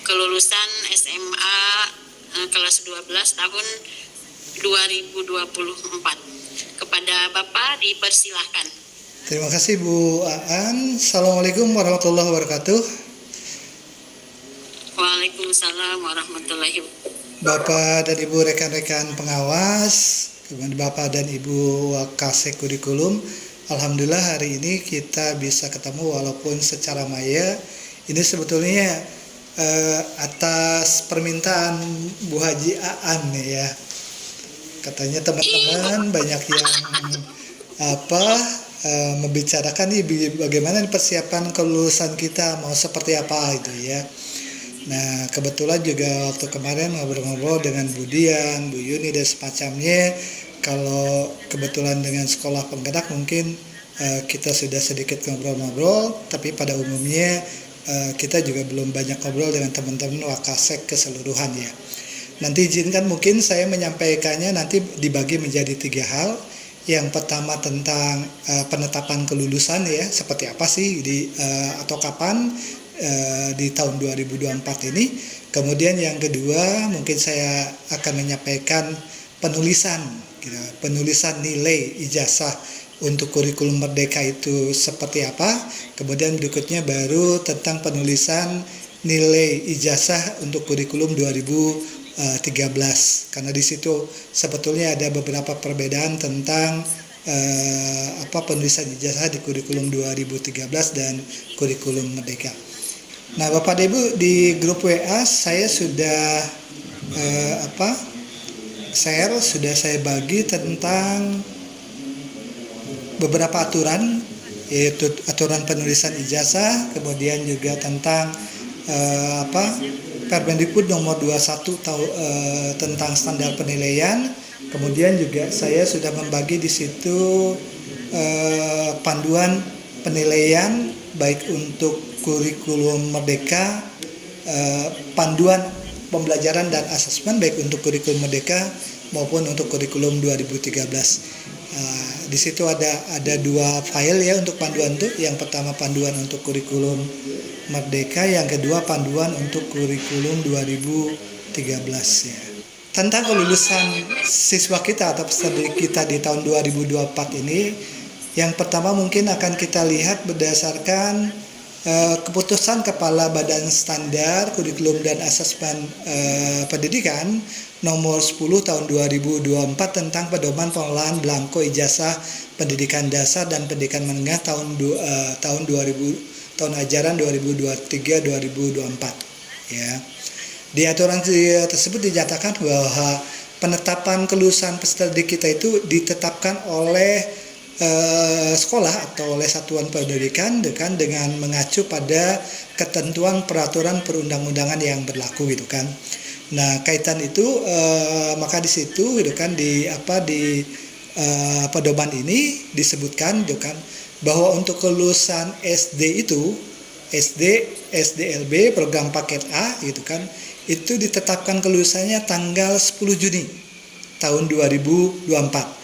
kelulusan SMA kelas 12 tahun 2024. Kepada Bapak dipersilahkan. Terima kasih Bu Aan. Assalamualaikum warahmatullahi wabarakatuh. Waalaikumsalam warahmatullahi wabarakatuh. Bapak dan Ibu rekan-rekan pengawas, kemudian Bapak dan Ibu Wakasek Kurikulum, alhamdulillah hari ini kita bisa ketemu walaupun secara maya. Ini sebetulnya atas permintaan Bu Haji Aan ya. Katanya teman-teman banyak yang membicarakan nih bagaimana persiapan kelulusan kita mau seperti apa itu ya. Nah kebetulan juga waktu kemarin ngobrol-ngobrol dengan Bu Dian, Bu Yuni dan semacamnya, kalau kebetulan dengan sekolah penggerak mungkin kita sudah sedikit ngobrol-ngobrol, tapi pada umumnya kita juga belum banyak ngobrol dengan teman-teman Wakasek keseluruhan ya. Nanti izinkan mungkin saya menyampaikannya nanti dibagi menjadi 3 hal. Yang pertama tentang penetapan kelulusan ya, seperti apa sih atau kapan di tahun 2024 ini. Kemudian yang kedua mungkin saya akan menyampaikan penulisan nilai ijazah untuk kurikulum Merdeka itu seperti apa. Kemudian berikutnya baru tentang penulisan nilai ijazah untuk kurikulum 2013, karena di situ sebetulnya ada beberapa perbedaan tentang penulisan ijazah di kurikulum 2013 dan kurikulum Merdeka. Nah, Bapak dan Ibu, di grup WA saya sudah share, sudah saya bagi tentang beberapa aturan, yaitu aturan penulisan ijazah, kemudian juga tentang Permendikbud nomor 21 tentang standar penilaian. Kemudian juga saya sudah membagi di situ panduan penilaian baik untuk kurikulum Merdeka, panduan pembelajaran dan asesmen baik untuk kurikulum Merdeka maupun untuk kurikulum 2013. Di situ ada 2 file ya untuk panduan itu. Yang pertama panduan untuk kurikulum Merdeka, yang kedua panduan untuk kurikulum 2013 ya. Tentang kelulusan siswa kita atau peserta kita di tahun 2024 ini, yang pertama mungkin akan kita lihat berdasarkan keputusan Kepala Badan Standar Kurikulum dan Asesmen Pendidikan nomor 10 tahun 2024 tentang pedoman pengelolaan belangko ijazah pendidikan dasar dan pendidikan menengah tahun ajaran 2023-2024 ya. Di aturan tersebut dinyatakan bahwa penetapan kelulusan peserta didik kita itu ditetapkan oleh sekolah atau oleh satuan pendidikan dengan mengacu pada ketentuan peraturan perundang-undangan yang berlaku gitu kan. Nah, kaitan itu maka di situ gitu kan di pedoman ini disebutkan gitu kan bahwa untuk kelulusan SD itu SDLB program paket A gitu kan, itu ditetapkan kelulusannya tanggal 10 Juni tahun 2024.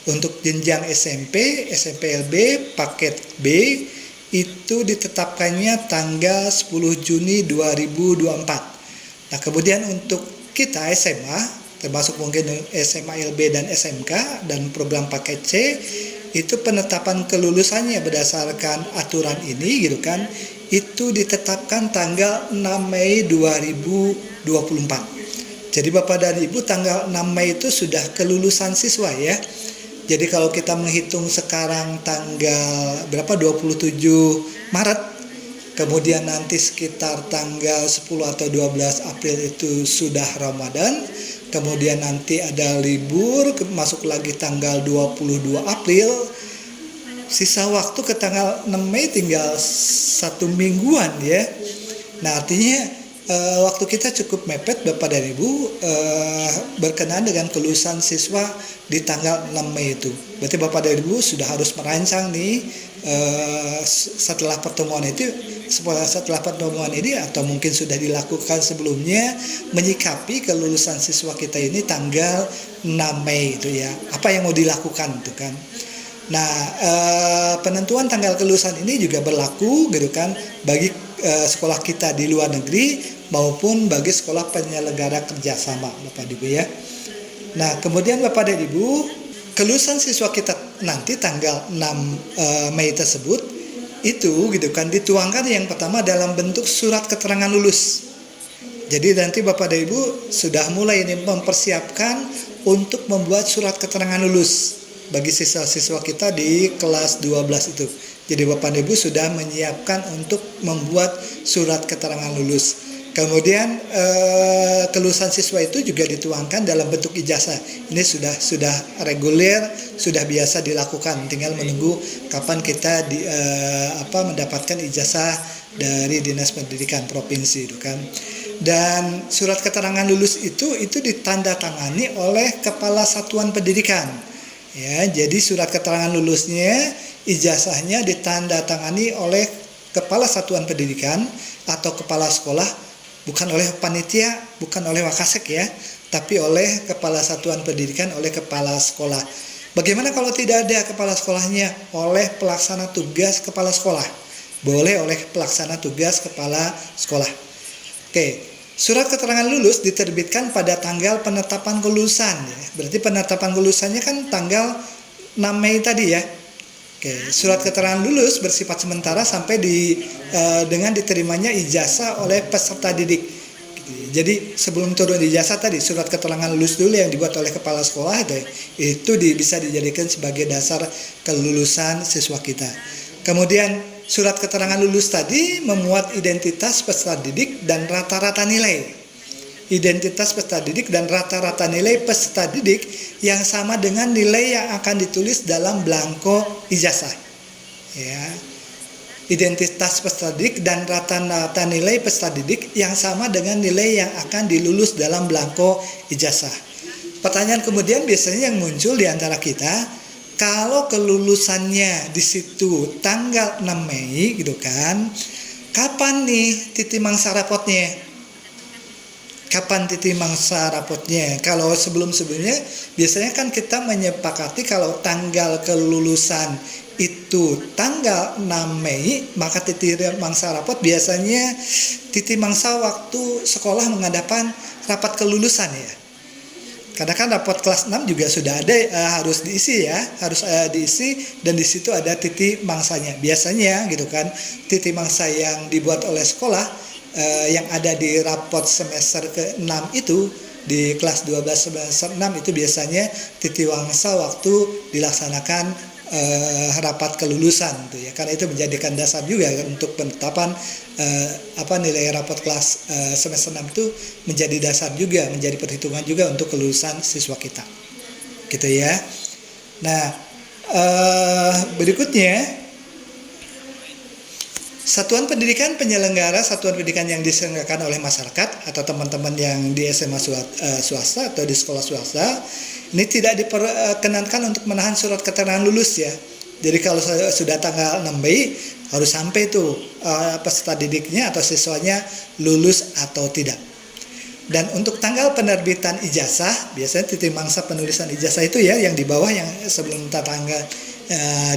Untuk jenjang SMP, SMPLB paket B itu ditetapkannya tanggal 10 Juni 2024. Nah, kemudian untuk kita SMA, termasuk mungkin SMA LB dan SMK dan program paket C, itu penetapan kelulusannya berdasarkan aturan ini gitu kan, itu ditetapkan tanggal 6 Mei 2024. Jadi Bapak dan Ibu tanggal 6 Mei itu sudah kelulusan siswa ya. Jadi kalau kita menghitung sekarang tanggal 27 Maret, kemudian nanti sekitar tanggal 10 atau 12 April itu sudah Ramadan, kemudian nanti ada libur, masuk lagi tanggal 22 April, sisa waktu ke tanggal 6 Mei tinggal 1 mingguan ya. Nah artinya waktu kita cukup mepet Bapak dan Ibu berkenaan dengan kelulusan siswa di tanggal 6 Mei itu. Berarti Bapak dan Ibu sudah harus merancang nih setelah pertemuan ini atau mungkin sudah dilakukan sebelumnya, menyikapi kelulusan siswa kita ini tanggal 6 Mei itu ya. Apa yang mau dilakukan itu kan. Nah, penentuan tanggal kelulusan ini juga berlaku gitu kan bagi sekolah kita di luar negeri maupun bagi sekolah penyelenggara kerjasama, Bapak dan Ibu ya. Nah, kemudian Bapak dan Ibu, kelulusan siswa kita nanti tanggal 6 Mei tersebut itu gitu kan dituangkan yang pertama dalam bentuk surat keterangan lulus. Jadi nanti Bapak dan Ibu sudah mulai ini mempersiapkan untuk membuat surat keterangan lulus bagi siswa-siswa kita di kelas 12 itu. Jadi Bapak dan Ibu sudah menyiapkan untuk membuat surat keterangan lulus. Kemudian kelulusan siswa itu juga dituangkan dalam bentuk ijazah. Ini sudah reguler, sudah biasa dilakukan. Tinggal menunggu kapan kita mendapatkan ijazah dari Dinas Pendidikan Provinsi itu kan. Dan surat keterangan lulus itu ditandatangani oleh Kepala Satuan Pendidikan. Ya, jadi surat keterangan lulusnya, ijazahnya ditandatangani oleh Kepala Satuan Pendidikan atau Kepala Sekolah, bukan oleh panitia, bukan oleh Wakasek ya, tapi oleh Kepala Satuan Pendidikan, oleh Kepala Sekolah. Bagaimana kalau tidak ada Kepala Sekolahnya? Oleh Pelaksana Tugas Kepala Sekolah. Boleh oleh Pelaksana Tugas Kepala Sekolah. Oke, surat keterangan lulus diterbitkan pada tanggal penetapan kelulusan. Ya. Berarti penetapan kelulusannya kan tanggal 6 Mei tadi ya. Oke, surat keterangan lulus bersifat sementara sampai dengan diterimanya ijazah oleh peserta didik. Jadi sebelum turun ijazah tadi, surat keterangan lulus dulu yang dibuat oleh kepala sekolah itu bisa dijadikan sebagai dasar kelulusan siswa kita. Kemudian surat keterangan lulus tadi memuat identitas peserta didik dan rata-rata nilai. Identitas peserta didik dan rata-rata nilai peserta didik yang sama dengan nilai yang akan ditulis dalam belangko ijazah. Ya. Identitas peserta didik dan rata-rata nilai peserta didik yang sama dengan nilai yang akan dilulus dalam belangko ijazah. Pertanyaan kemudian biasanya yang muncul di antara kita, kalau kelulusannya di situ tanggal 6 Mei gitu kan, kapan nih titik mangsa rapotnya? Kapan titik mangsa rapotnya? Kalau sebelumnya biasanya kan kita menyepakati kalau tanggal kelulusan itu tanggal 6 Mei, maka titik mangsa rapot biasanya titik mangsa waktu sekolah mengadakan rapat kelulusan ya. Karena kan rapot kelas 6 juga sudah ada, harus diisi ya, harus diisi dan di situ ada titik mangsanya. Biasanya gitu kan, titik mangsa yang dibuat oleh sekolah yang ada di rapot semester ke-6 itu, di kelas 12 semester 6 itu biasanya titik mangsa waktu dilaksanakan rapat kelulusan tuh ya, karena itu menjadikan dasar juga untuk penetapan nilai rapot kelas semester 6 itu menjadi dasar juga, menjadi perhitungan juga untuk kelulusan siswa kita gitu ya. Nah berikutnya, satuan pendidikan penyelenggara satuan pendidikan yang diselenggarakan oleh masyarakat atau teman-teman yang di SMA swasta atau di sekolah swasta ini tidak diperkenankan untuk menahan surat keterangan lulus ya. Jadi kalau sudah tanggal 6 Mei harus sampai tuh peserta didiknya atau siswanya lulus atau tidak. Dan untuk tanggal penerbitan ijazah, biasanya titik mangsa penulisan ijazah itu ya yang di bawah yang sebelum tanggal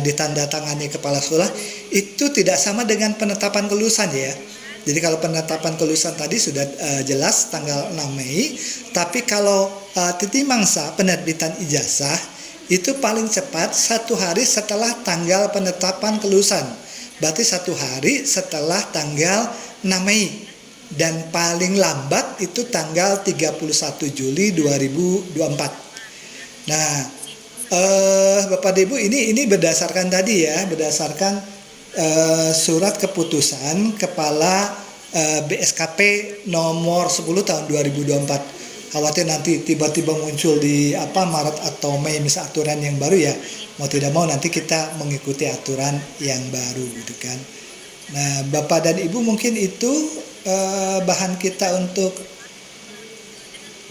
ditandatangani kepala sekolah itu tidak sama dengan penetapan kelulusan ya. Jadi kalau penetapan kelulusan tadi sudah jelas tanggal 6 Mei, tapi kalau titik mangsa penerbitan ijazah itu paling cepat 1 hari setelah tanggal penetapan kelulusan. Berarti 1 hari setelah tanggal 6 Mei. Dan paling lambat itu tanggal 31 Juli 2024. Nah, Bapak Ibu ini berdasarkan tadi ya, berdasarkan surat keputusan Kepala BSKP nomor 10 tahun 2024. Khawatir nanti tiba-tiba muncul di Maret atau Mei misal aturan yang baru ya, mau tidak mau nanti kita mengikuti aturan yang baru gitu kan. Nah, Bapak dan Ibu mungkin itu bahan kita untuk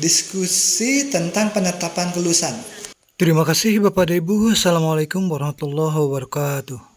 diskusi tentang penetapan kelulusan. Terima kasih Bapak dan Ibu. Assalamualaikum warahmatullahi wabarakatuh.